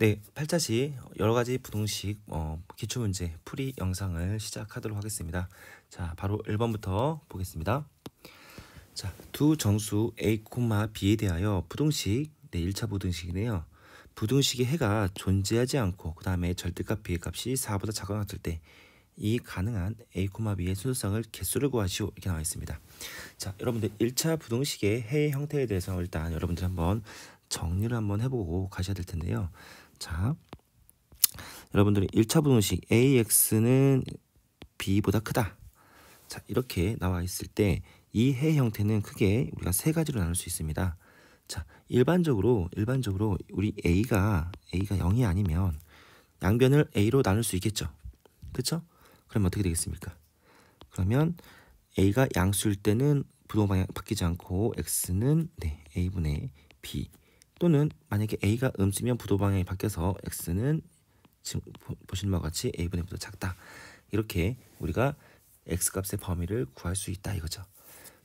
네, 8자시 여러가지 부동식 기출문제 풀이 영상을 시작하도록 하겠습니다. 자, 바로 1번부터 보겠습니다. 자, 두 정수 A, B에 대하여 부동식, 1차 부동식이네요. 부동식의 해가 존재하지 않고 그 다음에 절대값 B의 값이 4보다 작거나 같을 때 이 가능한 A, B의 순서상을 개수를 구하시오 이렇게 나와 있습니다. 자, 여러분들 1차 부동식의 해의 형태에 대해서 일단 여러분들 한번 정리를 한번 해보고 가셔야 될 텐데요. 자, 여러분들이 1차 부동식 AX는 B보다 크다. 자, 이렇게 나와 있을 때 이 해 형태는 크게 우리가 세 가지로 나눌 수 있습니다. 자, 일반적으로 우리 A가 0이 아니면 양변을 A로 나눌 수 있겠죠. 그렇죠? 그럼 어떻게 되겠습니까? 그러면 A가 양수일 때는 부동 방향 바뀌지 않고 X는 A분의 B, 또는 만약에 A가 음수면 부도 방향이 바뀌어서 X는 지금 보시는 바와 같이 A분의 B보다 작다. 이렇게 우리가 X 값의 범위를 구할 수 있다 이거죠.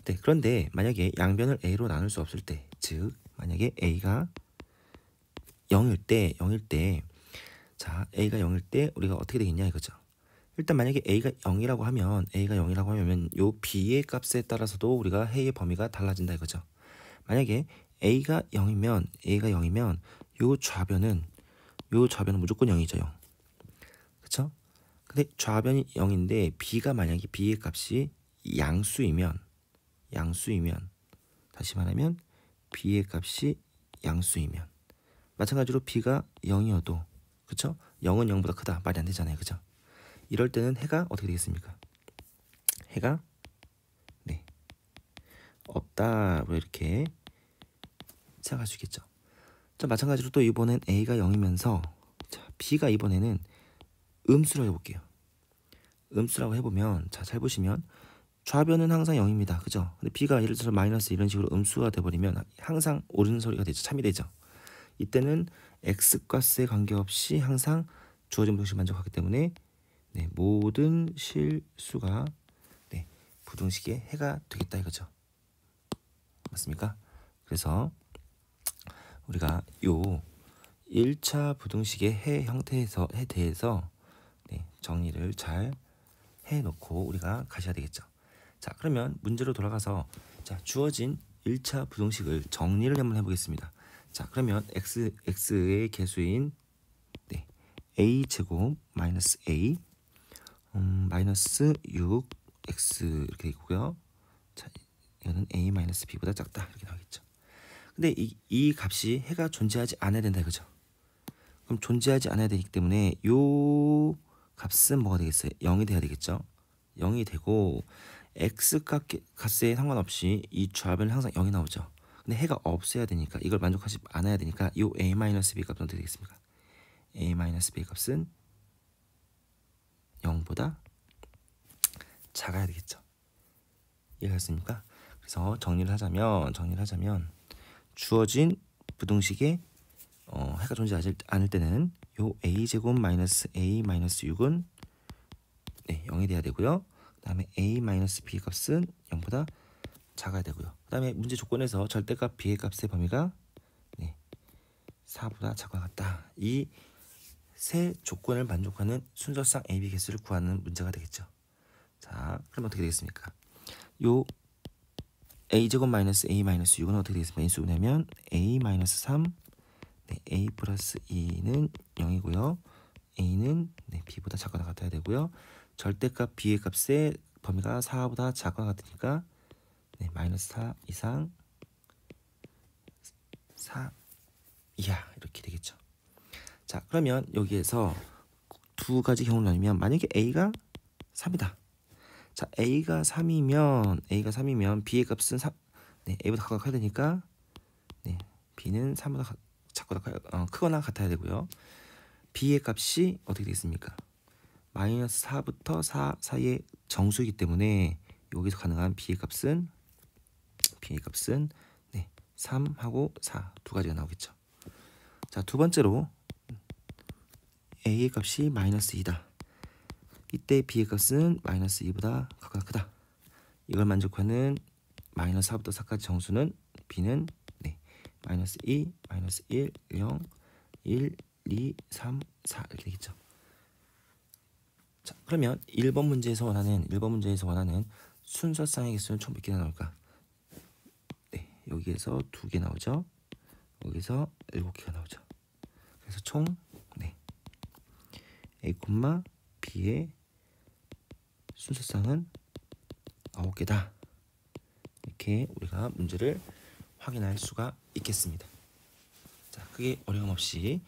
네, 그런데 만약에 양변을 A로 나눌 수 없을 때, 즉 만약에 A가 0일 때 자, A가 0일 때 우리가 어떻게 되겠냐 이거죠. 일단 만약에 A가 0이라고 하면 요 B의 값에 따라서도 우리가 해의 범위가 달라진다 이거죠. 만약에 A가 0이면 요 좌변은 무조건 0이죠. 0. 그쵸? 근데 좌변이 0인데 B가 만약에 B의 값이 양수이면 다시 말하면 B의 값이 양수이면 마찬가지로 B가 0이어도 그쵸? 0은 0보다 크다. 말이 안 되잖아요. 그죠? 이럴 때는 해가 어떻게 되겠습니까? 해가 없다. 뭐 이렇게 생각할 수 있겠죠. 자, 마찬가지로 또 이번엔 A가 0이면서 자, B가 이번에는 음수라고 해볼게요. 음수라고 해보면 자, 잘 보시면 좌변은 항상 0입니다. 그죠? 근데 B가 예를 들어서 마이너스 이런 식으로 음수가 돼버리면 항상 옳은 소리가 되죠. 참이 되죠. 이때는 X값에 관계없이 항상 주어진 부등식 만족하기 때문에 모든 실수가 부등식의 해가 되겠다 이거죠. 맞습니까? 그래서 우리가 요 1차 부등식의 해 형태에 대해서 정리를 잘 해놓고 우리가 가셔야 되겠죠. 자, 그러면 문제로 돌아가서 자, 주어진 1차 부등식을 정리를 한번 해보겠습니다. 자, 그러면 x의 개수인 a제곱 마이너스 a 마이너스 6x 이렇게 되고요. 자, 이거는 a 마이너스 b보다 작다 이렇게 나오겠죠. 근데 이 값이 해가 존재하지 않아야 된다 이거죠. 그럼 존재하지 않아야 되기 때문에 요 값은 뭐가 되겠어요? 0이 돼야 되겠죠. 0이 되고 x 값에 상관없이 이 좌변은 항상 0이 나오죠. 근데 해가 없어야 되니까 이걸 만족하지 않아야 되니까 요 a 마이너스 b 값은 어떻게 되겠습니까? a 마이너스 b 값은 0보다 작아야 되겠죠. 이해하셨습니까? 그래서 정리를 하자면 주어진 부등식에 해가 존재하지 않을 때는 요 a제곱 마이너스 a 마이너스 6은 0이 돼야 되고요. 그 다음에 a 마이너스 b 값은 0보다 작아야 되고요. 그 다음에 문제 조건에서 절대값 b의 값의 범위가 4보다 작거나 같다. 이 세 조건을 만족하는 순서상 a, b 개수를 구하는 문제가 되겠죠. 자, 그럼 어떻게 되겠습니까? 요 a제곱 마이너스 a 마이너스 6은 어떻게 되겠습니까? 인수분해하면 a 마이너스 3 a 플러스 2는 0이고요. a는 b보다 작거나 같아야 되고요. 절대값 b의 값의 범위가 4보다 작거나 같으니까 마이너스 4 이상 4 이하 이렇게 되겠죠. 자, 그러면 여기에서 두 가지 경우를 나누면 만약에 a가 3이다. 자, a가 3이면 b의 값은 a보다 작거나 커야 되니까 b는 3보다 크거나 같아야 되고요. b의 값이 어떻게 되겠습니까? 마이너스 4부터 4 사이의 정수이기 때문에 여기서 가능한 b의 값은 3하고 4 두 가지가 나오겠죠. 자, 두 번째로 a의 값이 마이너스 2다. 이때 b의 값은 마이너스 2보다 각각 크다. 이걸 만족하는 마이너스 4부터 4까지 정수는 b는 마이너스 2, 마이너스 1, 0, 1, 2, 3, 4 이렇게 되겠죠. 자, 그러면 1번 문제에서 원하는 순서쌍의 개수는 총 몇 개나 나올까? 네, 여기에서 2개 나오죠. 여기서 7개가 나오죠. 그래서 총 A, B의 순서쌍은 9개다. 이렇게 우리가 문제를 확인할 수가 있겠습니다. 자, 크게 어려움 없이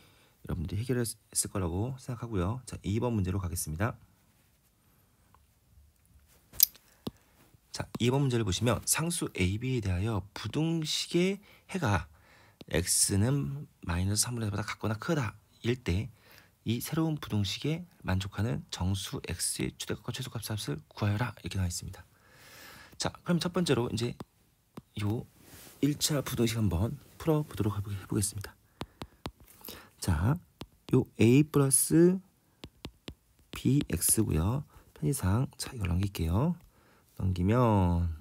여러분들이 해결했을 거라고 생각하고요. 자, 2번 문제로 가겠습니다. 자, 2번 문제를 보시면 상수 AB에 대하여 부등식의 해가 x는 마이너스 3분의 1보다 같거나 크다 일 때 이 새로운 부등식에 만족하는 정수 x의 최대값과 최소값을 구하여라 이렇게 나와 있습니다. 자, 그럼 첫 번째로 이제 요 1차 부등식 한번 풀어보도록 해보겠습니다. 자, 요 a 플러스 bx고요. 편의상 자 이걸 넘길게요. 넘기면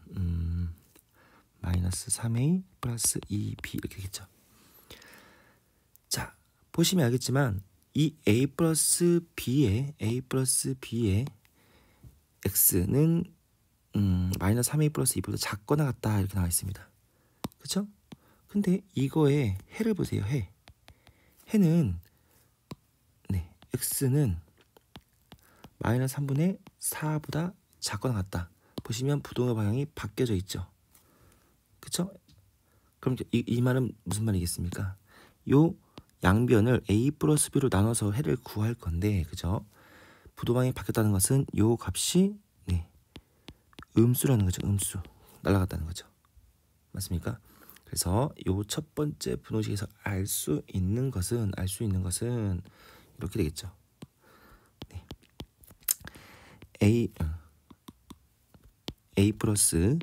마이너스 3a 플러스 2b 이렇게 되겠죠. 자, 보시면 알겠지만 이 a 플러스 b의 x는 마이너스 3a 플러스 2보다 작거나 같다 이렇게 나와 있습니다. 그쵸? 근데 이거의 해를 보세요. 해는 x는 마이너스 3분의 4보다 작거나 같다. 보시면 부동의 방향이 바뀌어져 있죠. 그쵸? 그럼 이 말은 무슨 말이겠습니까? 요 양변을 a 플러스 b로 나눠서 해를 구할 건데, 그죠? 부동방향이 바뀌었다는 것은 요 값이 음수라는 거죠. 음수. 날아갔다는 거죠. 맞습니까? 그래서 요 첫 번째 분호식에서 알 수 있는 것은 이렇게 되겠죠. a 플러스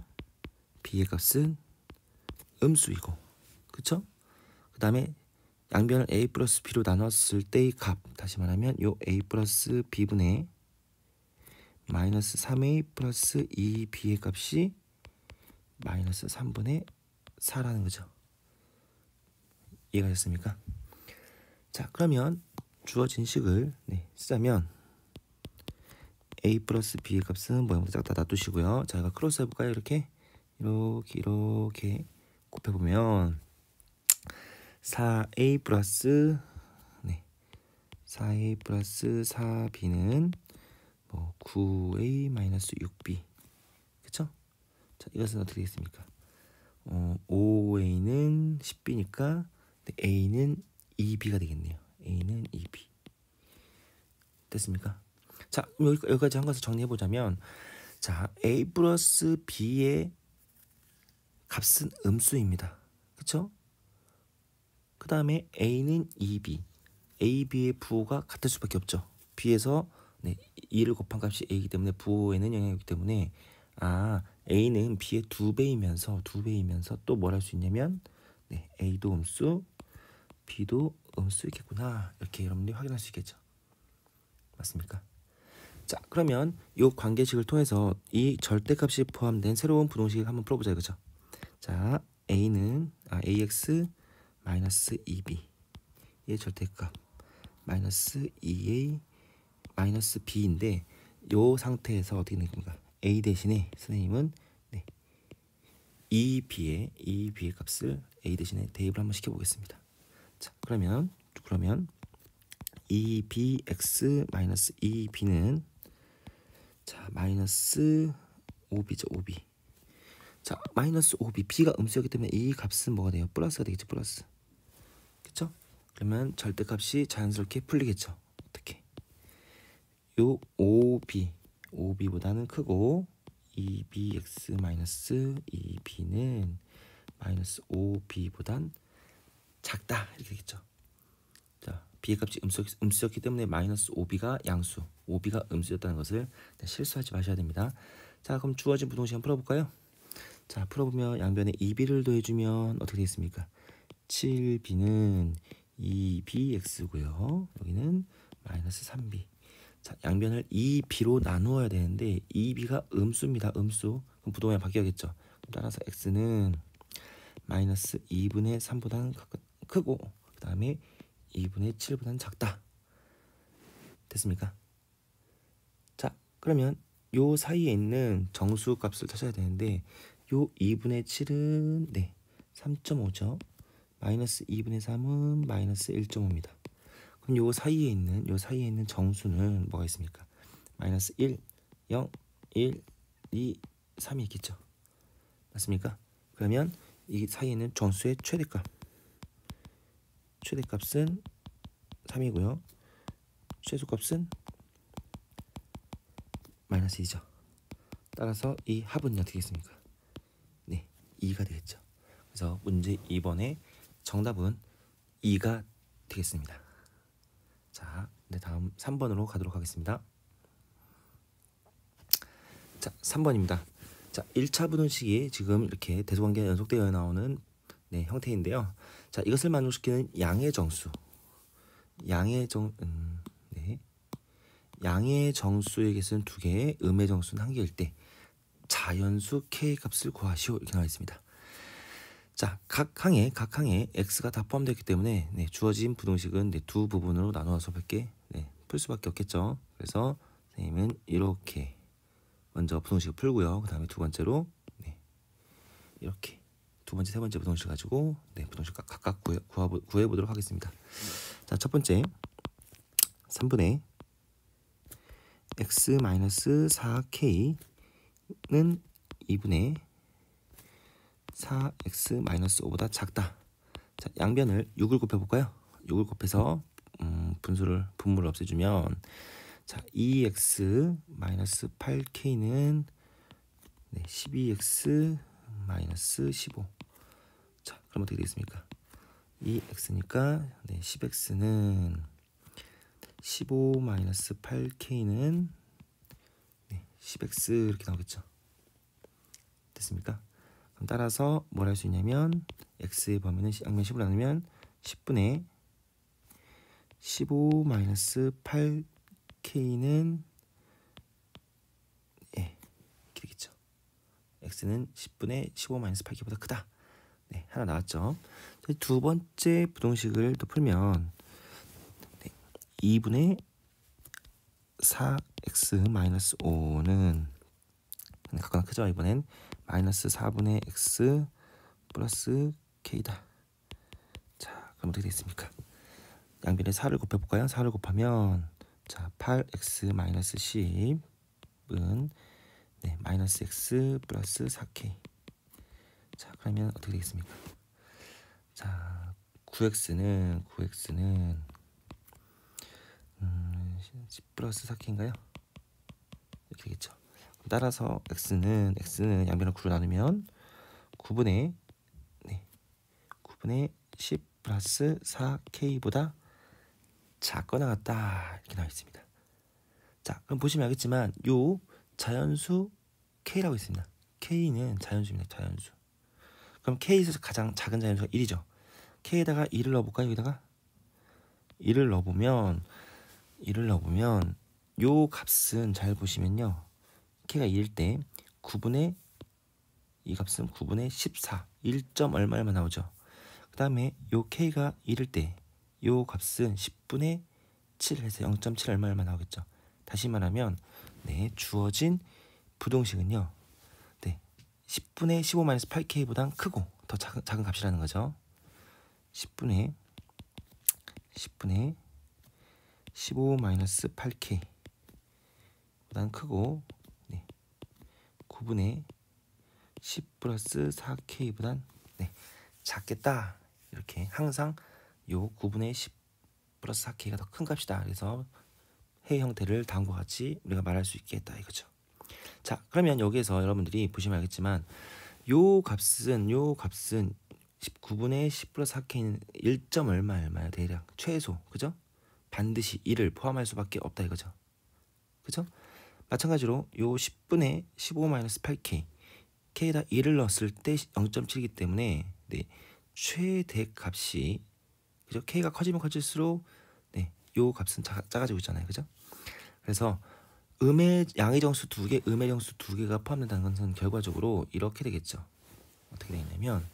b의 값은 음수이고, 그쵸? 그 다음에 양변을 a 플러스 b로 나눴을 때의 값, 다시 말하면 요 a 플러스 b분의 마이너스 3a 플러스 2b의 값이 마이너스 3분의 4라는 거죠. 이해가셨습니까? 자, 그러면 주어진 식을 쓰자면 a 플러스 b의 값은 모양보다 작다 놔두시고요. 자, 이거 크로스 해볼까요? 이렇게 곱해보면 4a 플러스 4b는 9a 마이너스 6b, 그쵸? 자, 이것은 어떻게 되겠습니까? 5a는 10b니까 a는 2b가 되겠네요. a는 2b. 됐습니까? 자, 여기까지 한 것을 정리해보자면, 자, a 플러스 b의 값은 음수입니다. 그쵸? 그 다음에 a는 2b. a, b의 부호가 같을 수밖에 없죠. b에서 2를 곱한 값이 a이기 때문에 부호에는 영향이 없기 때문에 a는 b의 2배이면서 또 뭘 할 수 있냐면 a도 음수, b도 음수이겠구나. 이렇게 여러분들이 확인할 수 있겠죠. 맞습니까? 자, 그러면 이 관계식을 통해서 이 절대값이 포함된 새로운 부동식을 한번 풀어보자 이거죠. 자, a는 ax 마이너스 2b의 절대값 마이너스 2a 마이너스 b인데 이 상태에서 어떻게 됩니까? a 대신에 선생님은 2b의 값을 a 대신에 대입을 한번 시켜보겠습니다. 자, 그러면 2bx 마이너스 2b는 자 마이너스 5b죠. 5b. 자, 마이너스 5b, b가 음수였기 때문에 이 값은 뭐가 돼요? 플러스가 되겠죠. 플러스. 그쵸? 그러면 절대값이 자연스럽게 풀리겠죠. 어떻게? 요 5b보다는 크고 2bx 마이너스 2b는 마이너스 5b보단 작다 이렇게 되겠죠. 자, b의 값이 음수였기 때문에 마이너스 5b가 양수, 5b가 음수였다는 것을 실수하지 마셔야 됩니다. 자, 그럼 주어진 부동식 한번 풀어볼까요? 자, 풀어보면 양변에 2b를 더해주면 어떻게 되겠습니까? 7b는 2bx고요. 여기는 마이너스 3b. 자, 양변을 2b로 나누어야 되는데 2b가 음수입니다. 음수. 그럼 부동량 바뀌어야겠죠. 따라서 x는 마이너스 2분의 3보다는 크고 그 다음에 2분의 7보다는 작다. 됐습니까? 자, 그러면 요 사이에 있는 정수 값을 찾아야 되는데 요 2분의 7은 네 3.5죠. 마이너스 2분의 3은 마이너스 1.5입니다. 그럼 요 사이에 있는 정수는 뭐가 있습니까? 마이너스 1, 0, 1, 2, 3이 있겠죠. 맞습니까? 그러면 이 사이에 있는 정수의 최대값은 3이고요. 최소값은 마이너스 2죠. 따라서 이 합은 어떻게 되겠습니까? 네, 2가 되겠죠. 그래서 문제 2번의 정답은 2가 되겠습니다. 자, 네, 다음 3번으로 가도록 하겠습니다. 자, 3번입니다. 자, 1차 부등식이 지금 이렇게 대소관계가 연속되어 나오는 네, 형태인데요. 자, 이것을 만족시키는 양의 정수. 양의 정수의 개수는 2개, 음의 정수는 1개일 때 자연수 k 값을 구하시오. 이렇게 나와 있습니다. 자, 각 항에 x가 다 포함되어 있기 때문에 네, 주어진 부등식은 네, 두 부분으로 나누어서 풀 수밖에 없겠죠. 그래서 선생님은 이렇게 먼저 부등식을 풀고요. 그 다음에 두 번째로 네, 이렇게 두 번째, 세 번째 부등식 가지고 네, 부등식 각각 구해보도록 하겠습니다. 자, 첫 번째 3분의 x-4k는 2분의 4x-5보다 작다. 자, 양변을 6을 곱해볼까요? 6을 곱해서 분모를 없애주면 자, 2x-8k는 네, 12x-15. 자, 그럼 어떻게 되겠습니까? 2x니까 네, 10x는 15-8k는 네, 10x 이렇게 나오겠죠. 됐습니까? 그럼 따라서 뭘 할 수 있냐면 x의 범위는 양면 10으로 나누면 10분의 15-8k는 예, 이렇게 되겠죠. x는 10분의 15-8k보다 크다. 네, 하나 나왔죠. 두 번째 부등식을 또 풀면 네, 2분의 4x-5는 각각 크죠. 이번엔 마이너스 4분의 x 플러스 k다. 자, 그럼 어떻게 되겠습니까? 양변에 4를 곱해볼까요? 4를 곱하면 자 8x-10은 네, 마이너스 x 플러스 4k. 자, 그러면 어떻게 되겠습니까? 자, 9x는 10 플러스 4k인가요? 이렇게 되겠죠. 따라서 x는 양변을 9로 나누면 9분의 10 플러스 4k보다 작거나 같다. 이렇게 나와 있습니다. 자, 그럼 보시면 알겠지만 요 자연수 k라고 있습니다. k는 자연수입니다. 자연수. 그럼 k에서 가장 작은 자연수가 1이죠. k에다가 2를 넣어볼까요? 여기다가 2를 넣어보면 요 값은 잘 보시면요. k가 2일 때 9분의 이 값은 9분의 14 1점 얼마만 나오죠. 그 다음에 요 k가 1일 때 요 값은 10분의 7 해서 0.7 얼마만 나오겠죠. 다시 말하면 네, 주어진 부등식은요. 네, 10분의 15-8k보다 크고 더 작은 값이라는 거죠. 10분의 15-8k 보다 크고 네, 9분의 10 플러스 4k보단 네, 작겠다. 이렇게 항상 요 9분의 10 플러스 4k가 더 큰 값이다. 그래서 해의 형태를 다음과 같이 우리가 말할 수 있겠다 이거죠. 자, 그러면 여기에서 여러분들이 보시면 알겠지만 요 값은 19분의 10 플러스 4k는 1점 얼마야 대략 최소. 그죠? 반드시 1을 포함할 수밖에 없다 이거죠. 그죠? 마찬가지로 요 10분의 15-8k k에다 1을 넣었을 때 0.7이기 때문에 네, 최대 값이 그죠? k가 커지면 커질수록 네, 요 값은 작아지고 있잖아요. 그죠? 그래서 양의 정수 2개, 음의 정수 2개가 포함된다는 것은 결과적으로 이렇게 되겠죠. 어떻게 되냐면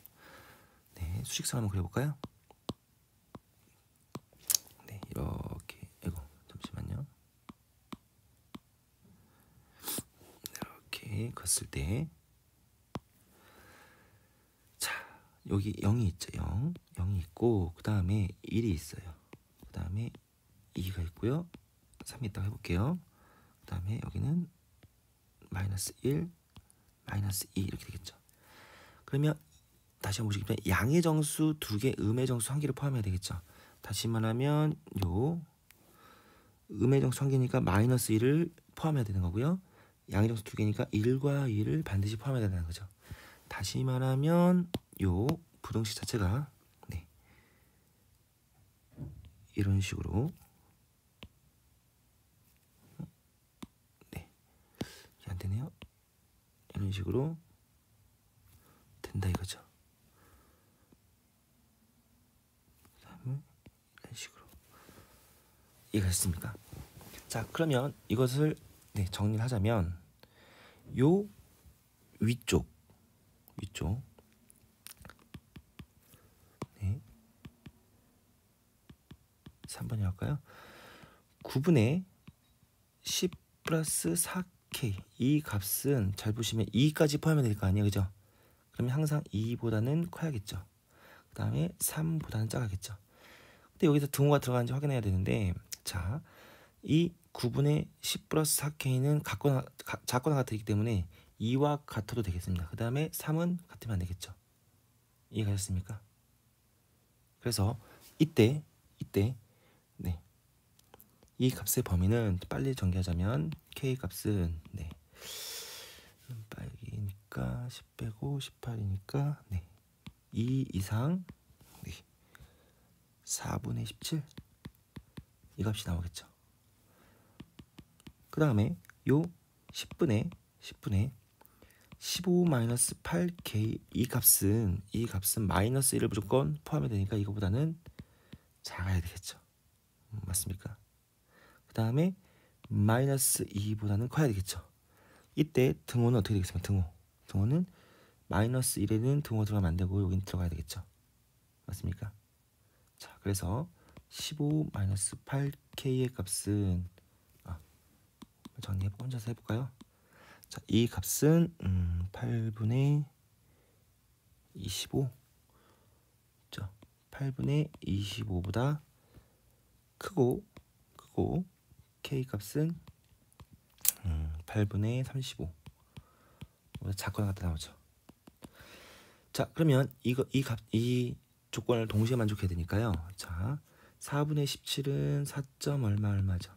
네, 수식선 한번 그려볼까요? 이렇게 걷을 때, 자, 여기 0이 있죠. 0이 있고 그 다음에 1이 있어요. 그 다음에 2가 있고요. 3이 있다고 해볼게요. 그 다음에 여기는 마이너스 1, 마이너스 2 이렇게 되겠죠. 그러면 다시 한번 보시겠습니다. 양의 정수 2개, 음의 정수 1개를 포함해야 되겠죠. 다시 말하면 요 음의 정수 1개니까 마이너스 1을 포함해야 되는 거고요. 양의 정수 2개니까 1과 2를 반드시 포함해야 되는 거죠. 다시 말하면 요 부등식 자체가 네, 이런 식으로 네, 이게 안 되네요. 이런 식으로 된다 이거죠. 이런 식으로 이해가 됐습니까? 자, 그러면 이것을 네, 정리를 하자면 요 위쪽 네, 3번이 할까요? 9분의 10 플러스 4k 이 값은 잘 보시면 2까지 포함이 될 거 아니에요, 그죠? 그러면 항상 2보다는 커야겠죠. 그 다음에 3보다는 작아겠죠. 근데 여기서 등호가 들어가는지 확인해야 되는데, 자, 이 9분의 10 플러스 4k는 작거나 같기 때문에 2와 같아도 되겠습니다. 그 다음에 3은 같으면 안 되겠죠. 이해가 됐습니까? 그래서 이때 네, 이 값의 범위는 빨리 전개하자면 k 값은 네, 빨기니까 10 빼고 18이니까 네, 2 이상 네, 4분의 17 이 값이 나오겠죠. 그 다음에 요 10분의 15 마이너스 8k 이 값은 마이너스 1을 무조건 포함해야 되니까 이거보다는 작아야 되겠죠. 맞습니까? 그 다음에 마이너스 2보다는 커야 되겠죠. 이때 등호는 어떻게 되겠습니까? 등호는 마이너스 1에는 등호 들어가면 안 되고 여긴 들어가야 되겠죠. 맞습니까? 자, 그래서 15 마이너스 8k의 값은 정리해보고 혼자서 해볼까요? 자, 이 값은 8분의 25 8분의 25보다 크고 k 값은 8분의 35 보다 작거나 같다 나오죠. 자, 그러면 이 조건을 동시에 만족해야 되니까요. 자, 4분의 17은 4점 얼마죠.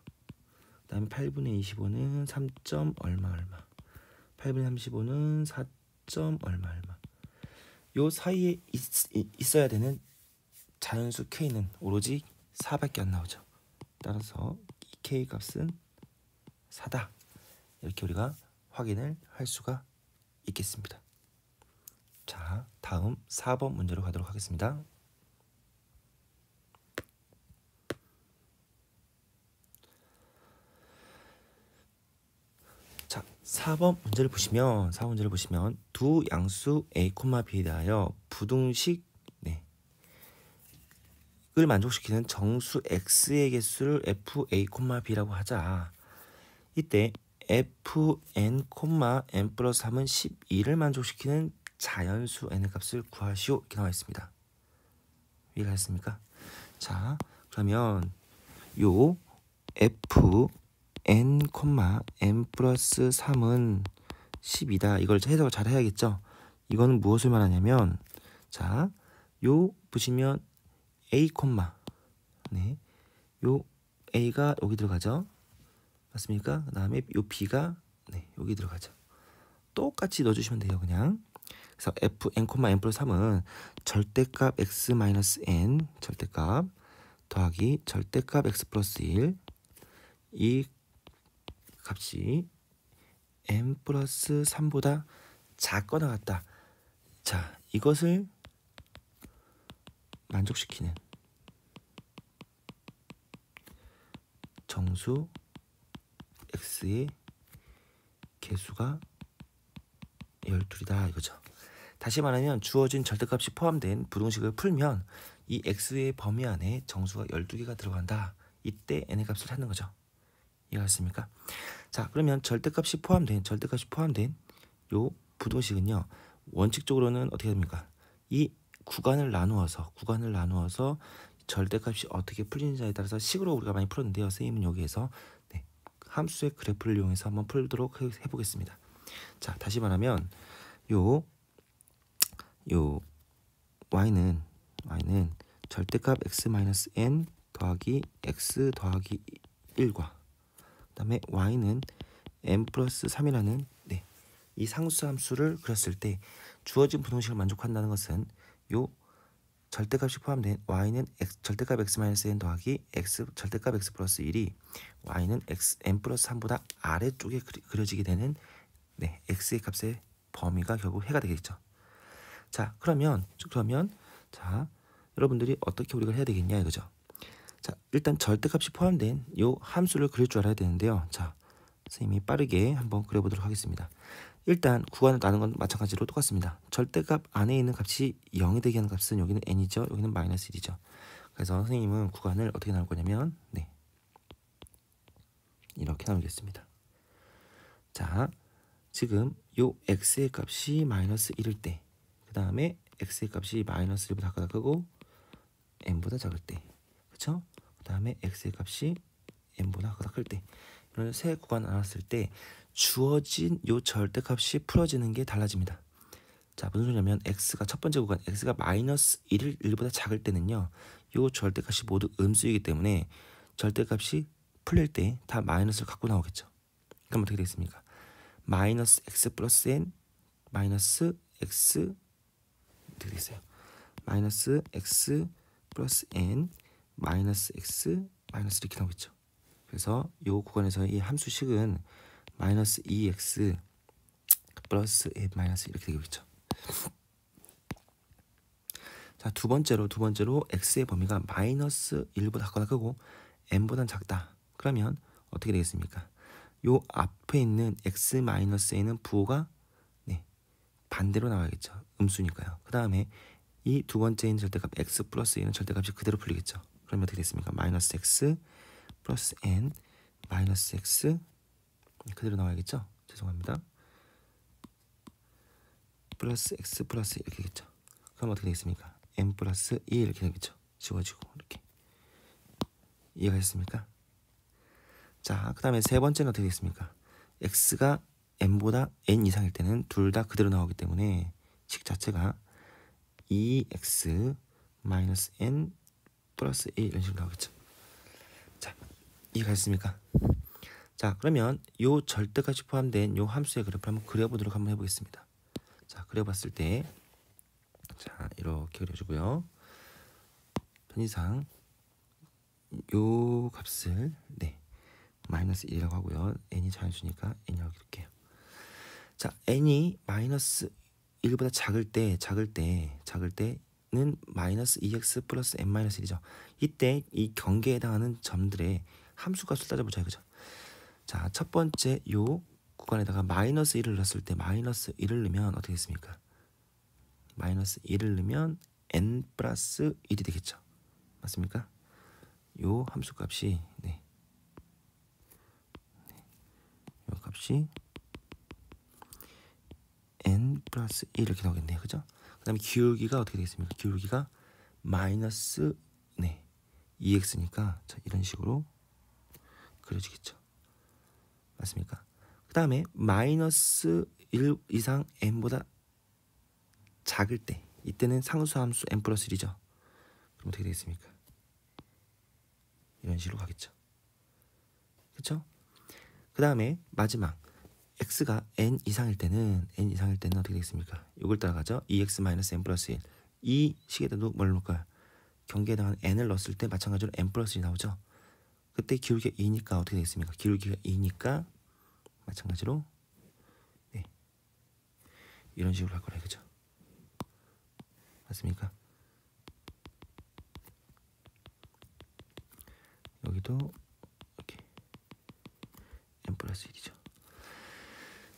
그 다음에 8분의 25는 3점 얼마 8분의 35는 4점 얼마 요 사이에 있어야 되는 자연수 k는 오로지 4밖에 안 나오죠. 따라서 이 k 값은 4다. 이렇게 우리가 확인을 할 수가 있겠습니다. 자, 다음 4번 문제로 가도록 하겠습니다. 자, 4번 문제를 보시면 두 양수 a, b에 대하여 부등식 을 만족시키는 정수 x의 개수를 f(a, b라고 하자. 이때 fn, n 플러스 3은 12를 만족시키는 자연수 n의 값을 구하시오 이렇게 나와 있습니다. 이해가 됐습니까? 자, 그러면 요 fn, n 플러스 3은 12다. 이걸 해석을 잘 해야겠죠? 이거는 무엇을 말하냐면, 자, 요 보시면 a, 네, 요 a가 여기 들어가죠. 맞습니까? 그 다음에 요 b가 네, 여기 들어가죠. 똑같이 넣어주시면 돼요, 그냥. 그래서 fn, n 플러스 3은 절대값 x-n 절대값 더하기 절대값 x 플러스 1 이 값이 n 플러스 3보다 작거나 같다. 자, 이것을 만족시키는 정수 x의 개수가 12이다 이거죠. 다시 말하면 주어진 절대값이 포함된 부등식을 풀면 이 x의 범위 안에 정수가 12개가 들어간다. 이때 n의 값을 찾는 거죠. 이해하셨습니까? 자, 그러면 절대값이 포함된 요 부동식은요 원칙적으로는 어떻게 됩니까? 이 구간을 나누어서 절대값이 어떻게 풀리는지에 따라서 식으로 우리가 많이 풀었는데요. 선생님은 여기에서 네, 함수의 그래프를 이용해서 한번 풀도록 해보겠습니다. 자, 다시 말하면 요 y는 절대값 x-n 더하기 x 더하기 1과 그 다음에 y는 n 플러스 3이라는 네, 이 상수 함수를 그렸을 때 주어진 부동식을 만족한다는 것은 요 절대값이 포함된 y는 절대값 x-n 더하기 x 절대값 x 플러스 1이 y는 n 플러스 3보다 아래쪽에 그려지게 되는 네, x의 값의 범위가 결국 해가 되겠죠. 자, 그러면 자, 여러분들이 어떻게 우리가 해야 되겠냐 이거죠. 자, 일단 절대값이 포함된 요 함수를 그릴 줄 알아야 되는데요. 자, 선생님이 빠르게 한번 그려보도록 하겠습니다. 일단 구간을 나눈 건 마찬가지로 똑같습니다. 절대값 안에 있는 값이 0이 되게 하는 값은 여기는 n이죠. 여기는 마이너스 1이죠. 그래서 선생님은 구간을 어떻게 나눌 거냐면 네, 이렇게 나누겠습니다. 자, 지금 요 x의 값이 마이너스 1일 때, 그 다음에 x의 값이 마이너스 1보다 크고 n보다 작을 때, 그쵸? 그 다음에 x의 값이 n보다 클 때, 이런 세 구간 나눴을 때 주어진 요 절대값이 풀어지는 게 달라집니다. 자, 무슨 소리냐면 x가 첫 번째 구간 x가 마이너스 1보다 작을 때는요, 요 절대값이 모두 음수이기 때문에 절대값이 풀릴 때 다 마이너스를 갖고 나오겠죠. 그럼 어떻게 되겠습니까? 마이너스 x 플러스 n 마이너스 x 어떻게 되겠어요? 마이너스 x 플러스 n 마이너스 x 마이너스 이렇게 나오겠죠. 그래서 이 구간에서 이 함수식은 마이너스 2x 플러스 n 마이너스 이렇게 되겠죠. 자, 두 번째로 x의 범위가 마이너스 1보다 크고 n보다 작다. 그러면 어떻게 되겠습니까? 요 앞에 있는 x 마이너스 n은 부호가 네, 반대로 나와야겠죠. 음수니까요. 그 다음에 이 두 번째인 절대값 x 플러스 1은 절대값이 그대로 풀리겠죠. 그러면 어떻게 됐습니까? 마이너스 x 플러스 n 마이너스 x 그대로 나와야겠죠. 죄송합니다. 플러스 x 플러스 이렇게 되겠죠. 그럼 어떻게 되겠습니까? n 플러스 2 이렇게 되겠죠. 지워지고 이렇게. 이해가 됐습니까? 자, 그 다음에 세 번째는 어떻게 되겠습니까? x가 n보다 n 이상일 때는 둘 다 그대로 나오기 때문에 식 자체가 2x 마이너스 n 플러스 1 이런 식으로 나오겠죠. 자, 이해가 됐습니까? 자, 그러면 요 절대값이 포함된 요 함수의 그래프를 한번 그려보도록 한번 해보겠습니다. 자, 그려봤을 때 자, 이렇게 그려주고요. 편의상 요 값을 네, 마이너스 1이라고 하고요. n이 자연수니까 n이라고 이렇게요. 자, n이 마이너스 1보다 작을 때는 마이너스 2x 플러스 n 마이너스 1이죠. 이때 이 경계에 해당하는 점들의 함수값을 따져보자 그죠? 자, 첫 번째 요 구간에다가 마이너스 1을 넣었을 때 마이너스 1을 넣으면 어떻게 됐습니까? 마이너스 1을 넣으면 n 플러스 1이 되겠죠. 맞습니까? 요 함수값이 네, 요 값이 n 플러스 1 이렇게 나오겠네요. 그죠? 그 다음에 기울기가 어떻게 되겠습니까? 기울기가 마이너스 네, 2x니까 자, 이런 식으로 그려지겠죠. 맞습니까? 그 다음에 마이너스 1 이상 n보다 작을 때 이때는 상수함수 n 플러스 1이죠. 그럼 어떻게 되겠습니까? 이런 식으로 가겠죠. 그렇죠? 그 다음에 마지막 x가 n 이상일 때는 어떻게 되겠습니까? 이걸 따라가죠. 2x-n 플러스 1. 이 식에다도 뭘 넣을까요? 경계에 해당하는 n을 넣었을 때 마찬가지로 n 플러스 1이 나오죠. 그때 기울기가 2니까 어떻게 되겠습니까? 기울기가 2니까 마찬가지로 네, 이런 식으로 할 거라 이거죠. 맞습니까? 여기도 이렇게 n 플러스 1이죠.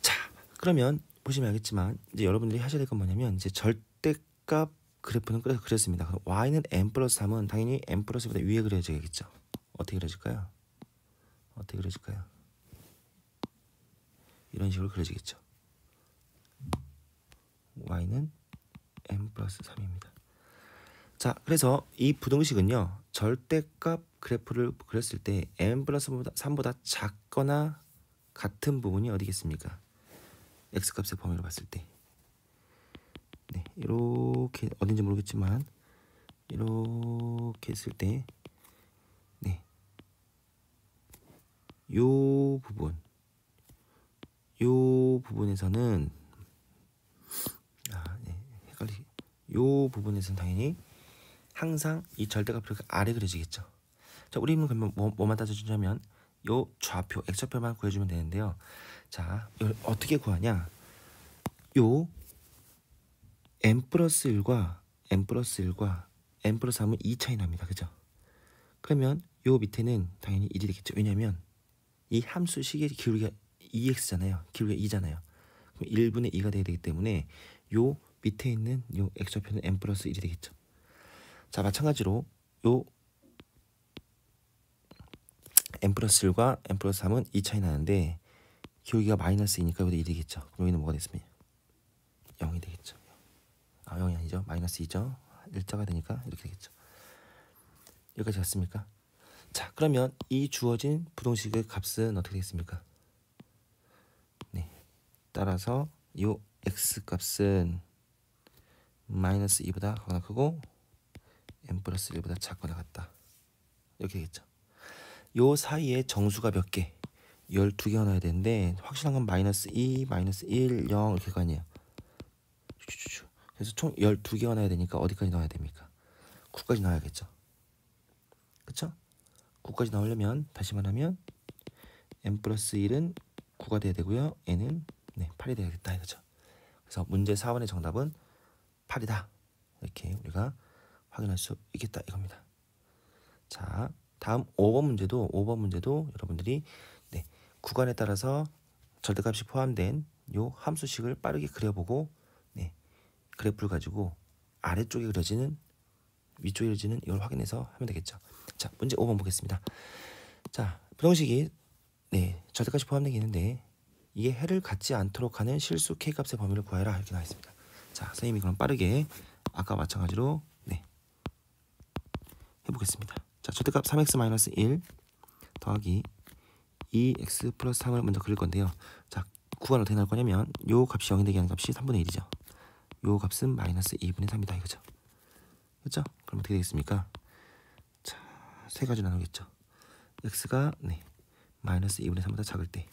자, 그러면 보시면 알겠지만 이제 여러분들이 하셔야 될 건 뭐냐면 이제 절대값 그래프는 그렸습니다. 그럼 y는 n 플러스 3은 당연히 n 플러스 1보다 위에 그려져야겠죠. 어떻게 그려질까요? 이런 식으로 그려지겠죠. y는 n 플러스 3입니다. 자, 그래서 이 부등식은요, 절대값 그래프를 그렸을 때 n 플러스 3보다 작거나 같은 부분이 어디겠습니까? x값의 범위로 봤을 때. 네, 이렇게 어딘지 모르겠지만 이렇게 했을 때, 네, 요 부분에서는 요 부분에서는 당연히 항상 이 절대값 이렇게 아래 그려지겠죠. 자, 우리는 그러면 뭐만 따져주냐면 요 좌표, x좌표만 구해주면 되는데요. 자, 이걸 어떻게 구하냐? 요 n 플러스 1과 n 플러스 3은 2 차이 납니다. 그죠? 그러면 요 밑에는 당연히 1이 되겠죠. 왜냐면 이 함수식의 기울기가 2x잖아요. 기울기가 2잖아요. 그럼 1분의 2가 돼야 되기 때문에 요 밑에 있는 요 x좌표는 n 플러스 1이 되겠죠. 자, 마찬가지로 요 n 플러스 1과 n 플러스 3은 2 차이 나는데 기울기가 마이너스 2니까 여기도 1이 되겠죠. 그럼 여기는 뭐가 됐습니까? 0이 되겠죠. 아, 0이 아니죠. 마이너스 2죠. 일자가 되니까 이렇게 되겠죠. 여기까지 갔습니까? 자, 그러면 이 주어진 부등식의 값은 어떻게 되겠습니까? 네, 따라서 이 x값은 마이너스 2보다 작거나 크고 n 플러스 1보다 작거나 같다. 이렇게 되겠죠. 요 사이에 정수가 몇 개? 12개가 나와야 되는데 확실한 건 마이너스 2, 마이너스 1, 0 이렇게 가 아니에요. 그래서 총 12개가 나와야 되니까 어디까지 나와야 됩니까? 9까지 나와야겠죠. 그쵸? 9까지 나오려면 다시 말하면 n 플러스 1은 9가 돼야 되고요. n은 8이 돼야겠다 이거죠. 그래서 문제 4번의 정답은 8이다. 이렇게 우리가 확인할 수 있겠다 이겁니다. 자, 다음 5번 문제도 여러분들이 구간에 따라서 절대값이 포함된 요 함수식을 빠르게 그려보고 그래프를 가지고 아래쪽에 그려지는 위쪽에 그려지는 이걸 확인해서 하면 되겠죠. 자, 문제 5번 보겠습니다. 자, 부등식이 절대값이 포함되어 있는데 이게 해를 갖지 않도록 하는 실수 k값의 범위를 구하라 이렇게 나와 있습니다. 자, 선생님이 그럼 빠르게 아까 마찬가지로 해보겠습니다. 자, 절대값 3x-1 더하기 2x 플러스 3을 먼저 그릴 건데요. 자, 구간 어떻게 나올 거냐면 요 값이 0이 되게 하는 값이 3분의 1이죠. 요 값은 마이너스 2분의 3이다 이거죠. 그렇죠? 그럼 어떻게 되겠습니까? 자, 세 가지 나누겠죠. x가 마이너스 2분의 3보다 작을 때,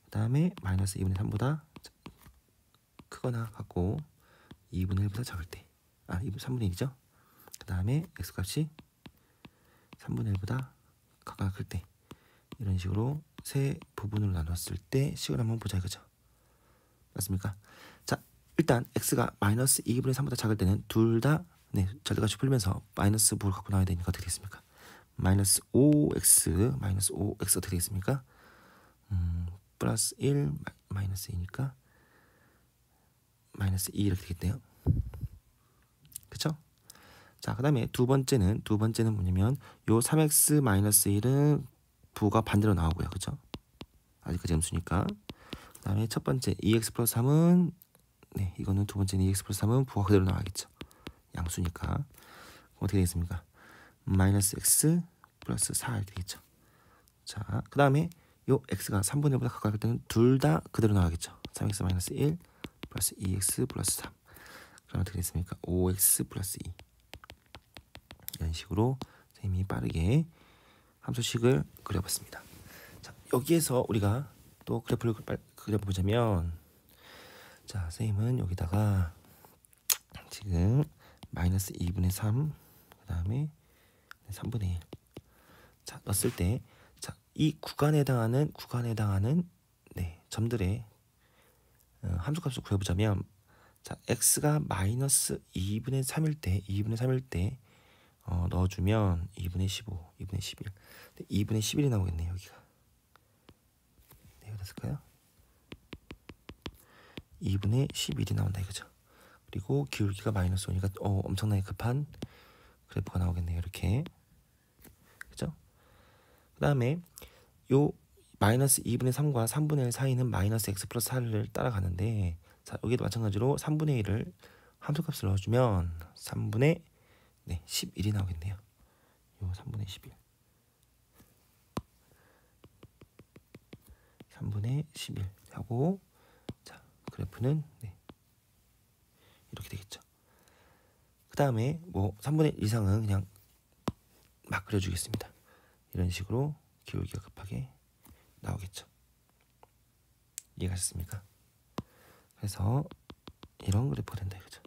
그 다음에 마이너스 2분의 3보다 크거나 같고 2분의 1보다 작을 때, 3분의 1이죠. 그 다음에 x값이 3분의 1보다 크거나 클 때, 이런 식으로 세 부분으로 나눴을 때 식을 한번 보자 이거죠. 맞습니까? 자, 일단 x가 마이너스 2분의 3보다 작을 때는 둘 다 절대값이 풀면서 마이너스 부를 갖고 나와야 되니까 어떻게 되겠습니까? 마이너스 5x 어떻게 되겠습니까? 플러스 1 마이너스 2니까 마이너스 2 이렇게 되겠네요. 그쵸? 자, 그 다음에 두 번째는 뭐냐면 요 3x 마이너스 1은 부가 반대로 나오고요. 그죠? 아직까지 음수니까. 그 다음에 첫 번째 2x 플러스 3은 이거는 두 번째는 2x 플러스 3은 부가 그대로 나와야겠죠. 양수니까. 어떻게 되겠습니까? 마이너스 x 플러스 4 이렇게 되겠죠. 자, 그 다음에 요 x가 3분의 1보다 가까울 때는 둘 다 그대로 나와야겠죠. 3x 마이너스 1 플러스 2x 플러스 3. 그럼 어떻게 됐습니까? 5x 플러스 2. 이런 식으로 선생님이 빠르게 함수식을 그려봤습니다. 자, 여기에서 우리가 또 그래프를 그려보자면, 자, 선생님은 여기다가 지금 마이너스 2분의 3, 그 다음에 3분의 1. 자, 넣었을 때, 자, 이 구간에 해당하는 점들의 함수값을 구해보자면, 자, x가 마이너스 2분의 3일 때 넣어주면 2분의 15, 2분의 11. 2분의 11이 나오겠네요, 여기가. 됐을까요? 2분의 11이 나온다 이거죠. 그리고 기울기가 마이너스 5니까 엄청나게 급한 그래프가 나오겠네요, 이렇게. 그죠? 그 다음에 요 마이너스 2분의 3과 3분의 1 사이는 마이너스 x 플러스 4를 따라가는데 자, 여기도 마찬가지로 3분의 1을 함수값을 넣어주면 3분의 11이 나오겠네요. 요 3분의 11. 3분의 11 하고, 자, 그래프는 이렇게 되겠죠. 그 다음에 뭐 3분의 1 이상은 그냥 막 그려주겠습니다. 이런 식으로 기울기가 급하게 나오겠죠. 이해가셨습니까? 그래서 이런 그래프가 된다 이거죠.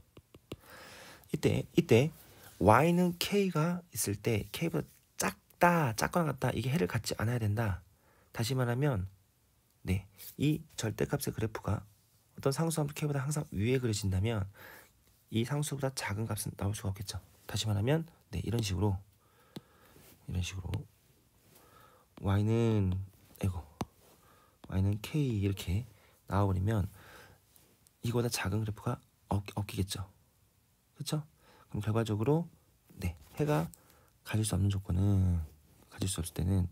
이때 y는 k가 있을 때 k보다 작거나 같다, 이게 해를 갖지 않아야 된다. 다시 말하면 이 절대값의 그래프가 어떤 상수함수 k보다 항상 위에 그려진다면 이 상수보다 작은 값은 나올 수가 없겠죠. 다시 말하면 이런 식으로 y는 k 이렇게 나와버리면 이거보다 작은 그래프가 없겠죠. 그렇죠? 그럼 결과적으로 해가 가질 수 없는 조건은, 가질 수 없을 때는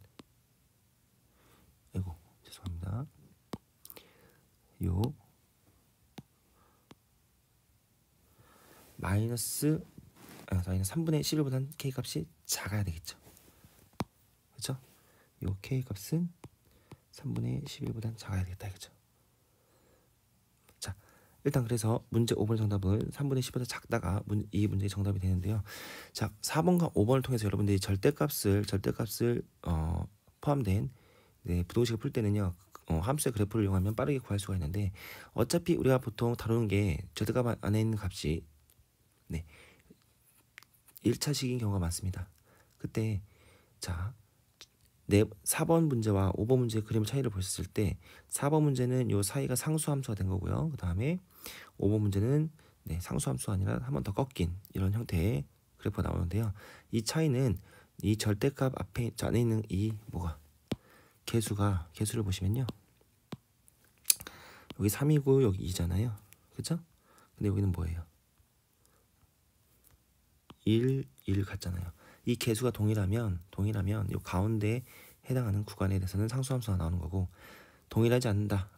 죄송합니다. 요 마이너스 3분의 11보다는 k 값이 작아야 되겠죠. 그렇죠? 요 k 값은 3분의 11보다는 작아야 되겠다 이거죠. 자, 일단 그래서 문제 5번 정답은 3분의 10보다 작다가 이 문제의 정답이 되는데요. 자, 4번과 5번을 통해서 여러분들이 절대값을 포함된 부동식을 풀 때는요, 함수의 그래프를 이용하면 빠르게 구할 수가 있는데, 어차피 우리가 보통 다루는 게 절대값 안에 있는 값이 1차식인 경우가 많습니다. 그때 자, 4번 문제와 5번 문제의 그림 차이를 보셨을 때 4번 문제는 요 사이가 상수함수가 된 거고요. 그 다음에 5번 문제는 상수함수가 아니라 한 번 더 꺾인 이런 형태의 그래프가 나오는데요. 이 차이는 이 절대값 안에 있는 이 개수를 보시면요, 여기 3이고 여기 2잖아요. 그죠? 근데 여기는 뭐예요? 1 같잖아요. 이 개수가 동일하면 이 가운데에 해당하는 구간에 대해서는 상수함수가 나오는 거고, 동일하지 않다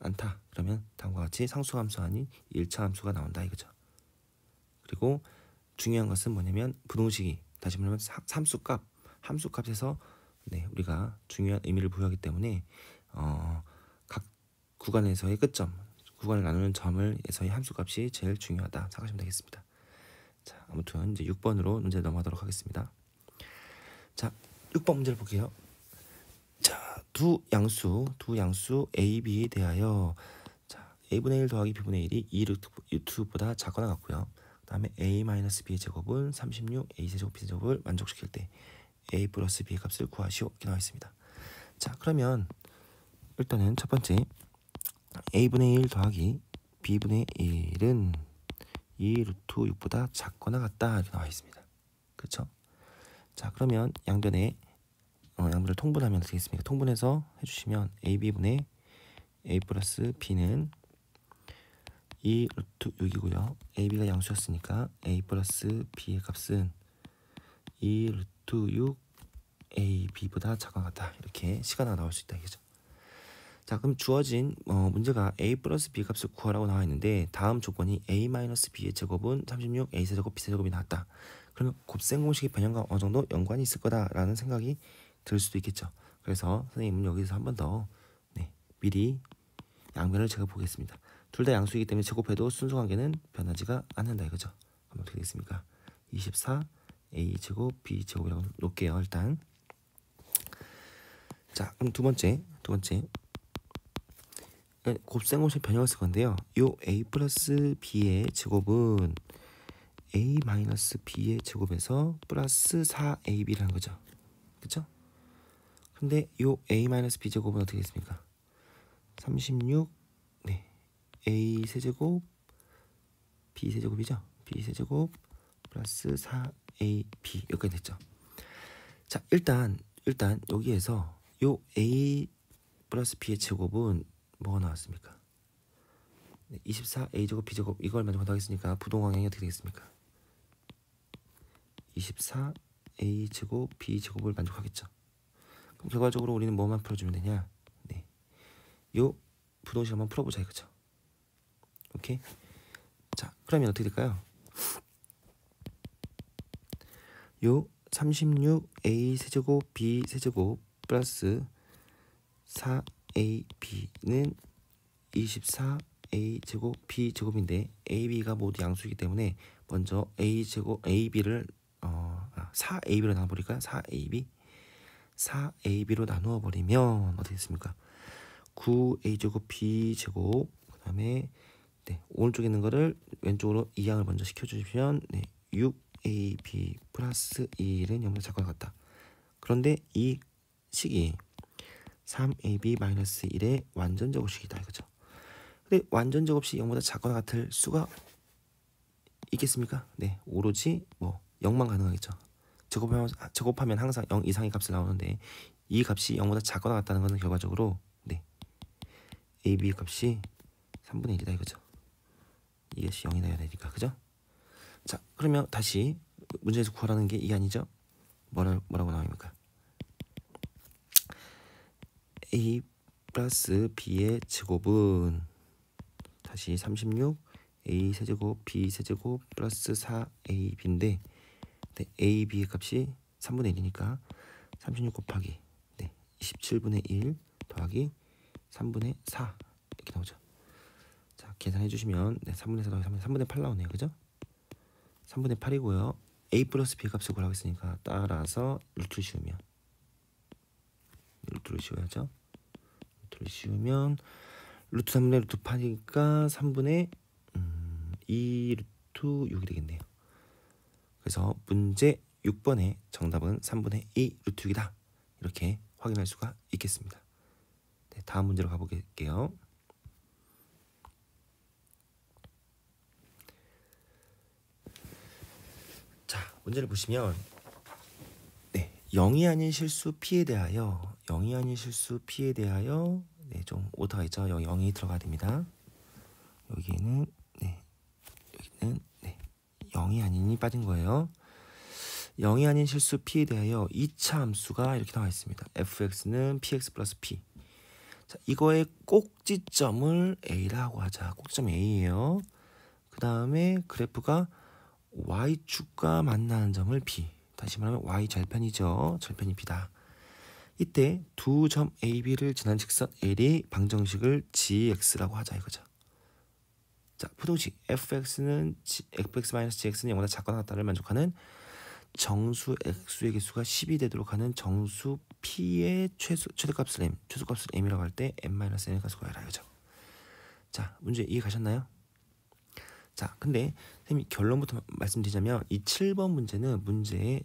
그러면 다음과 같이 상수함수 아닌 1차 함수가 나온다 이거죠. 그리고 중요한 것은 뭐냐면 부동식이, 다시 말하면 함수값에서 우리가 중요한 의미를 부여하기 때문에 각 구간에서의 끝점, 구간을 나누는 점을에서의 함수값이 제일 중요하다 생각하시면 되겠습니다. 자, 아무튼 이제 6번으로 문제 넘어가도록 하겠습니다. 자, 6번 문제를 볼게요. 자, 두 양수 A, B에 대하여 자, A분의 1 더하기 B분의 1이 2 루트보다 작거나 같고요. 그 다음에 A-B의 제곱은 36 A세제곱 B세제곱을 만족시킬 때 A 플러스 B의 값을 구하시오 이렇게 나와 있습니다. 자, 그러면 일단은 첫 번째 A분의 1 더하기 B분의 1은 2 루트 6보다 작거나 같다 이렇게 나와 있습니다. 그렇죠? 자, 그러면 양변을 통분하면 어떻게 되겠습니까? 통분해서 해주시면 AB분의 A 플러스 B는 2 루트 6이고요. AB가 양수였으니까 A 플러스 B의 값은 2 루트 6 AB보다 작거나 같다. 이렇게 시간화가 나올 수 있다 이거죠. 자, 그럼 주어진 문제가 A 플러스 B 값을 구하라고 나와 있는데, 다음 조건이 A 마이너스 B의 제곱은 36 A세제곱 B세제곱이 나왔다. 그러면 곱셈 공식의 변형과 어느 정도 연관이 있을 거다라는 생각이 들 수도 있겠죠. 그래서 선생님은 여기서 한 번 더 미리 양변을 제가 보겠습니다. 둘 다 양수이기 때문에 제곱해도 순수 관계는 변하지가 않는다 이거죠. 그럼 어떻게 되겠습니까? 24 A제곱 B제곱이라고 놓을게요. 일단 자, 그럼 두 번째 곱셈 공식 변형을 쓸 건데요. 요 A 플러스 B의 제곱은 A 마이너스 B의 제곱에서 플러스 4AB라는 거죠. 그쵸? 근데 요 A 마이너스 B 제곱은 어떻게 됐습니까? 36 A 세제곱 B 세제곱이죠. B 세제곱 플러스 4AB 여기까지 됐죠. 자, 일단 여기에서 요 A 플러스 B의 제곱은 뭐가 나왔습니까? 24 A제곱 B제곱 이걸 만족한다고 했으니까 부동항량이 어떻게 되겠습니까? 24 A제곱 B제곱을 만족하겠죠. 그럼 결과적으로 우리는 뭐만 풀어주면 되냐? 요 부동식 한번 풀어보자 이거죠. 오케이. 자, 그러면 어떻게 될까요? 요 36a 세제곱 b 세제곱 플러스 4ab는 24a 제곱 b 제곱인데 ab가 모두 양수이기 때문에 먼저 a 제곱 ab를 4ab로 나눠버릴까요? 4ab로 나누어 버리면 어떻게 됐습니까? 9a 제곱 b 제곱 그다음에 네, 오른쪽에 있는 거를 왼쪽으로 이항을 먼저 시켜주시면 네, 6ab 플러스 1은 0보다 작거나 같다. 그런데 이 식이 3ab 마이너스 1의 완전 제곱식이다 이거죠. 근데 완전 제곱식 0보다 작거나 같을 수가 있겠습니까? 네, 오로지 뭐 0만 가능하겠죠. 제곱하면 항상 0 이상의 값이 나오는데 이 값이 0보다 작거나 같다는 것은 결과적으로 네, ab 값이 3분의 1이다 이거죠. 이것이 0이 나야 되니까 그죠? 자, 그러면 다시 문제에서 구하라는 게 이게 아니죠? 뭐라고 나옵니까? a 플러스 b의 제곱은 다시 36 a 세제곱 b 세제곱 플러스 4ab인데 네, a, b의 값이 3분의 1이니까 36 곱하기 네, 27분의 1 더하기 3분의 4 이렇게 나오죠. 자, 계산해 주시면 네, 3분의 4 더하기 3분의 8 나오네요. 그죠? 3분의 8이고요. a 플러스 b 값을 구하라고 했으니까 따라서 루트를 씌우면 루트를 씌워야죠. 루트를 씌우면 루트 3분의 루트 8이니까 3분의 2 루트 6이 되겠네요. 그래서 문제 6번의 정답은 3분의 2 루트 6이다. 이렇게 확인할 수가 있겠습니다. 네, 다음 문제로 가볼게요. 자, 문제를 보시면 네, 0이 아닌 실수 p에 대하여 네, 좀 오타가 있죠. 여기 0이 들어가야 됩니다. 여기는 네, 여기는 네, 0이 아닌이 빠진 거예요. 0이 아닌 실수 p에 대하여 2차 함수가 이렇게 나와 있습니다. fx는 px 플러스 p. 자, 이거의 꼭지점을 a라고 하자. 꼭지점 a예요. 그 다음에 그래프가 y축과 만나는 점을 b. 다시 말하면 y 절편이죠. 절편이 b다. 이때 두 점 AB를 지난 직선 L이 방정식을 gx라고 하자 이거죠. 자, 부동식 fx는 fx-gx는 0보다 작거나 같다를 만족하는 정수 x의 개수가 10이 되도록 하는 정수 p의 최소값을 m이라고 할 때 m-n의 값을 구하라 이거죠. 자, 문제 이해 가셨나요? 자, 근데 선생님이 결론부터 말씀드리자면 이 7번 문제는 문제에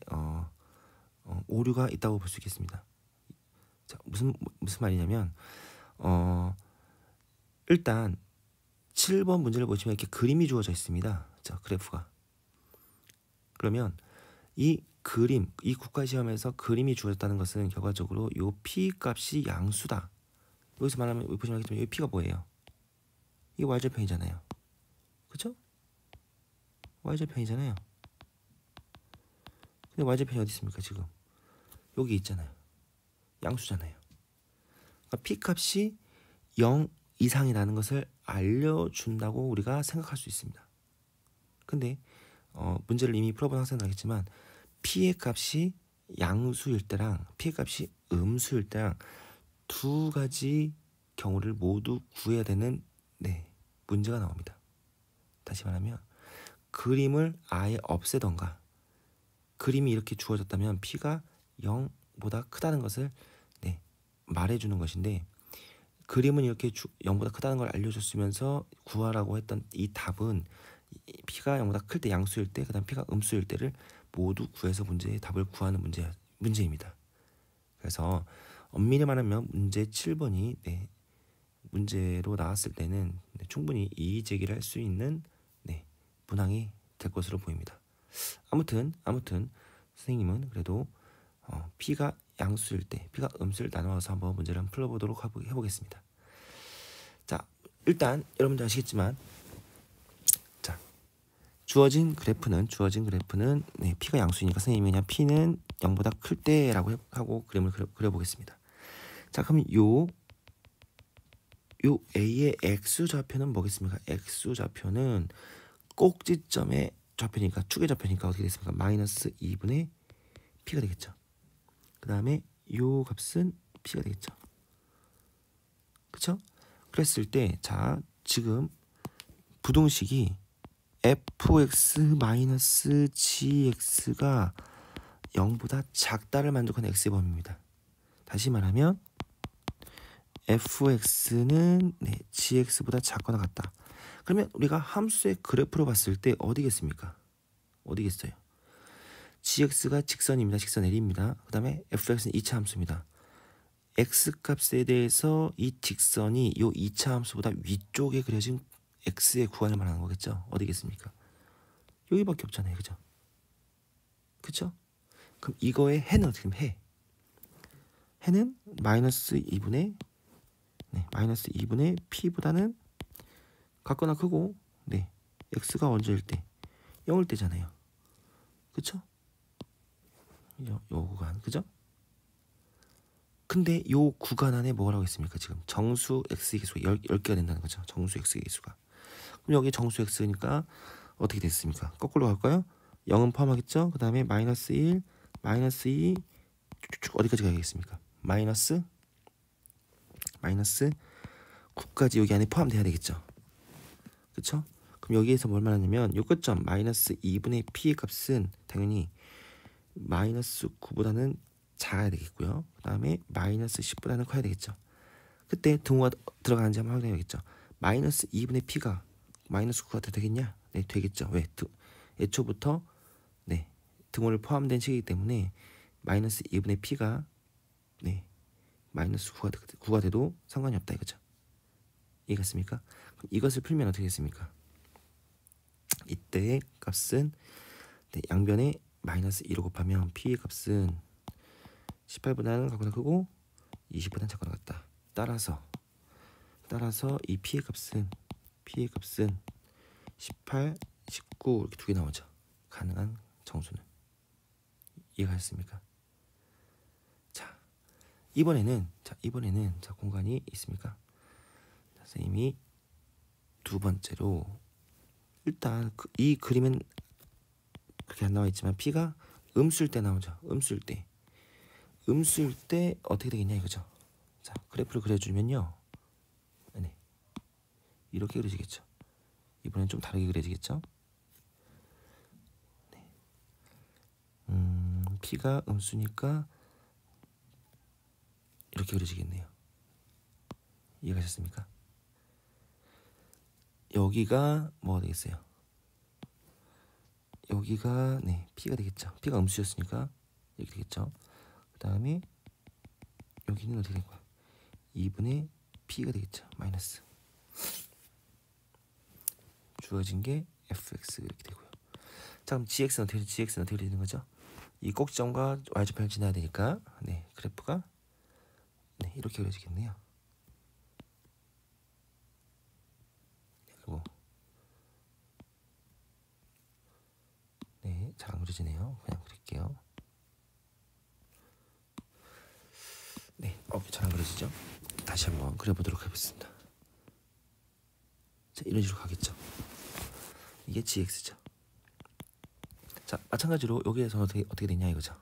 오류가 있다고 볼 수 있겠습니다. 자, 무슨 말이냐면 일단 7번 문제를 보시면 이렇게 그림이 주어져 있습니다. 자, 그래프가. 그러면 이 그림, 이 국가시험에서 그림이 주어졌다는 것은 결과적으로 요 p 값이 양수다. 여기서 말하면 보시면 알겠지만 이 p가 뭐예요? 이게 y절편이잖아요. 그쵸? y절편이잖아요. 근데 y절편이 어디 있습니까 지금? 여기 있잖아요. 양수잖아요. 그러니까 p 값이 0 이상이라는 것을 알려준다고 우리가 생각할 수 있습니다. 근데 문제를 이미 풀어본 학생은 알겠지만 p의 값이 양수일 때랑 p의 값이 음수일 때랑 두 가지 경우를 모두 구해야 되는 문제가 나옵니다. 다시 말하면 그림을 아예 없애던가 그림이 이렇게 주어졌다면 p가 0보다 크다는 것을 말해주는 것인데 그림은 이렇게 0보다 크다는 걸 알려줬으면서 구하라고 했던 이 답은 p가 0보다 클 때 양수일 때 그다음 p가 음수일 때를 모두 구해서 문제의 답을 구하는 문제입니다. 그래서 엄밀히 말하면 문제 7번이 문제로 나왔을 때는 충분히 이의 제기를 할 수 있는 문항이 될 것으로 보입니다. 아무튼 선생님은 그래도 p가 양수일 때, p가 음수를 나눠서 한번 문제를 한번 풀어보도록 해보겠습니다. 자, 일단 여러분들 아시겠지만 자, 주어진 그래프는 p가 양수이니까 선생님이 그냥 p는 0보다 클 때라고 하고 그림을 그려보겠습니다. 자, 그럼 요 A의 X좌표는 뭐겠습니까? X좌표는 꼭지점의 좌표니까 축의 좌표니까 어떻게 됐습니까? 마이너스 2분의 P가 되겠죠. 그 다음에 요 값은 P가 되겠죠. 그쵸? 그랬을 때 자 지금 부동식이 fx-gx가 0보다 작다를 만족하는 x의 범위입니다. 다시 말하면 fx는 gx보다 작거나 같다. 그러면 우리가 함수의 그래프로 봤을 때 어디겠습니까? 어디겠어요? gx가 직선입니다. 직선 L입니다. 그 다음에 fx는 2차 함수입니다. x값에 대해서 이 직선이 이 2차 함수보다 위쪽에 그려진 x의 구간을 말하는 거겠죠? 어디겠습니까? 여기밖에 없잖아요. 그죠? 그쵸? 그럼 이거의 해는 어떻게 되면 해는 마이너스 2분의 P보다는 같거나 크고 x가 언제일 때 0일 때잖아요. 그쵸? 요 구간 그죠? 근데 요 구간 안에 뭐라고 했습니까? 지금 정수 x의 개수가 10개가 된다는 거죠. 정수 x의 개수가. 그럼 여기 정수 x니까 어떻게 됐습니까? 거꾸로 갈까요? 0은 포함하겠죠? 그 다음에 마이너스 1, 마이너스 2 쭉쭉 어디까지 가야겠습니까? 마이너스 9까지 여기 안에 포함돼야 되겠죠? 그쵸? 그럼 여기에서 뭘 말하냐면 요 끝점 마이너스 2분의 P의 값은 당연히 마이너스 9보다는 작아야 되겠고요. 그 다음에 마이너스 10보다는 커야 되겠죠. 그때 등호가 들어가는지 한번 확인해야겠죠. 마이너스 2분의 P가 마이너스 9가 되겠냐? 네, 되겠죠. 왜? 애초부터 등호를 포함된 식이기 때문에 마이너스 2분의 P가 마이너스 9가 돼도 상관이 없다 이거죠. 이해갔습니까? 그럼 이것을 풀면 어떻게 됐습니까? 이때의 값은 양변에 마이너스 2로 곱하면 P의 값은 18보다는 같거나 크고 20보다는 작거나 같다. 따라서 이 P의 값은 18, 19 이렇게 두 개 나오죠. 가능한 정수는. 이해가셨습니까? 자, 이번에는 공간이 있습니까? 선생님이 두 번째로 일단 이 그림은 그렇게 안 나와 있지만 P가 음수일 때 나오죠. 음수일 때 어떻게 되겠냐 이거죠. 자, 그래프를 그려주면요. 이렇게 그려지겠죠. 이번엔 좀 다르게 그려지겠죠. P가 음수니까 이렇게 그려지겠네요. 이해가셨습니까? 여기가 뭐가 되겠어요? 여기가 P가 되겠죠. P가 음수였으니까 이렇게 되겠죠. 그 다음에 여기는 어떻게 된 거야? 2분의 P가 되겠죠. 마이너스 주어진 게 fx 이렇게 되고요. 자, 그럼 gx는 어떻게 되는 거죠? 이 꼭지점과 y좌표를 지나야 되니까 그래프가 이렇게 그려지겠네요. 그리고 잘 안 그려지네요. 그냥 그릴게요. 잘 안 그려지죠? 다시 한번 그려보도록 하겠습니다. 자, 이런 식으로 가겠죠. 이게 gx죠. 자, 마찬가지로 여기에서는 어떻게 되냐 이거죠.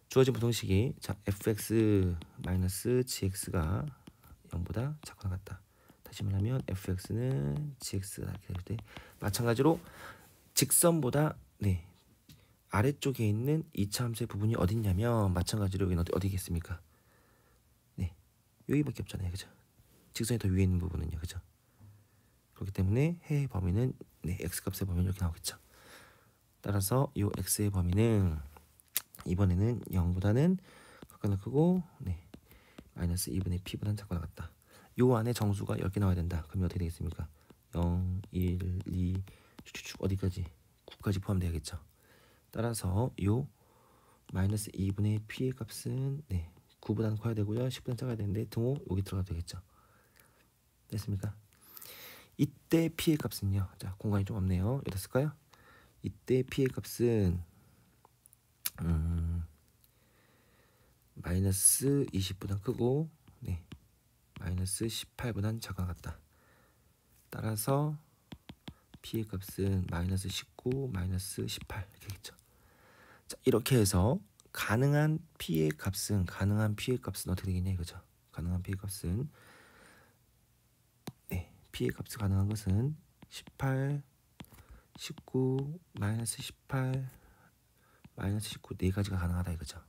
주어진 부동식이 fx-gx가 0보다 작거나 같다. 다시 말하면 fx는 gx가 이렇게 될 때 마찬가지로 직선보다 아래쪽에 있는 2차 함수의 부분이 어딨냐면 마찬가지로 여기는 어디겠습니까? 여기밖에 없잖아요. 그죠? 직선이 더 위에 있는 부분은요. 그죠? 그렇기 때문에 해의 범위는 x값의 범위는 이렇게 나오겠죠. 따라서 이 x의 범위는 이번에는 0보다는 같거나 크고 마이너스 2분의 P보다는 작거나 같다. 요 안에 정수가 10개 나와야 된다. 그러면 어떻게 되겠습니까? 0, 1, 2 쭉쭉쭉 어디까지? 9까지 포함되어야겠죠. 따라서 요 마이너스 2분의 P의 값은 9보다는 커야 되고요. 10보다는 작아야 되는데 등호 여기 들어가도 되겠죠. 됐습니까? 이때 P의 값은요. 자, 공간이 좀 없네요. 이랬을까요? 이때 P의 값은 마이너스 20보다 크고 마이너스 18보단 작은 것 같다. 따라서 P의 값은 마이너스 19, 마이너스 18 이렇게 되겠죠. 자, 이렇게 해서 가능한 P의 값은 어떻게 되겠냐 이거죠. 가능한 P의 값은 P의 값이 가능한 것은 18, 19, 마이너스 18, 마이너스 19 네 가지가 가능하다 이거죠.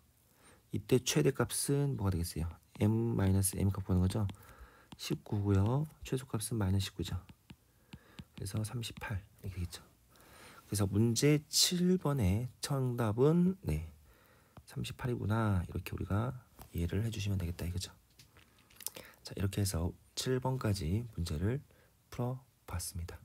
이때 최대값은 뭐가 되겠어요? m 값 보는 거죠. 19고요. 최소값은 마이너스 19죠. 그래서 38 이렇게 되겠죠. 그래서 문제 7번의 정답은 38이구나 이렇게 우리가 이해를 해주시면 되겠다 이거죠. 자, 이렇게 해서 7번까지 문제를 풀어봤습니다.